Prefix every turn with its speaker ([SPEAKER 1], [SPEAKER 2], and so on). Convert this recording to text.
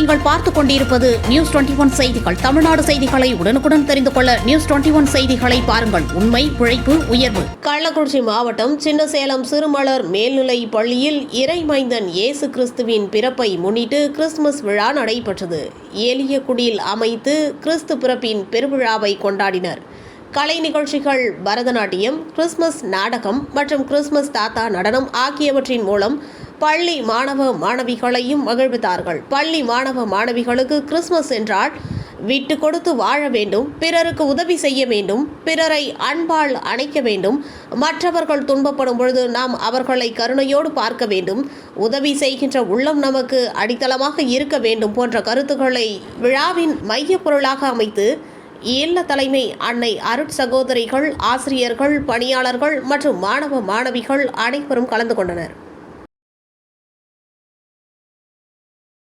[SPEAKER 1] நீங்கள் பார்த்துக் கொண்டிருப்பது நியூஸ் 21 செய்திகள். தமிழ்நாடு செய்திகளை உடனுக்குடன் தெரிந்து கொள்ள நியூஸ் 21 செய்திகளை பாருங்கள். உண்மை, உழைப்பு, உயர்வு.
[SPEAKER 2] கள்ளக்குறிச்சி மாவட்டம் சின்னசேலம் சிறுமலர் மேல்நிலைப் பள்ளியில் இறைமைந்தன் இயேசு கிறிஸ்துவின் பிறப்பை முன்னிட்டு கிறிஸ்துமஸ் விழா நடைபெற்றது. எளிய குடில் அமைத்து கிறிஸ்து பிறப்பின் பெருவிழாவை கொண்டாடினர். கலை நிகழ்ச்சிகள், பரதநாட்டியம், கிறிஸ்துமஸ் நாடகம் மற்றும் கிறிஸ்துமஸ் தாத்தா நடனம் ஆகியவற்றின் மூலம் பள்ளி மாணவ மாணவிகளையும் மகிழ்வித்தார்கள். பள்ளி மாணவ மாணவிகளுக்கு கிறிஸ்துமஸ் என்றால் விட்டு கொடுத்து வாழ வேண்டும், பிறருக்கு உதவி செய்ய வேண்டும், பிறரை அன்பால் அணைக்க வேண்டும், மற்றவர்கள் துன்பப்படும் பொழுது நாம் அவர்களை கருணையோடு பார்க்க வேண்டும், உதவி செய்கின்ற உள்ளம் நமக்கு அடித்தளமாக இருக்க வேண்டும் போன்ற கருத்துக்களை விழாவின் மைய பொருளாக அமைத்து இல்ல தலைமை அன்னை அருட்சகோதரிகள், ஆசிரியர்கள், பணியாளர்கள் மற்றும் மாணவ மாணவிகள் அனைவரும் கலந்து கொண்டனர்.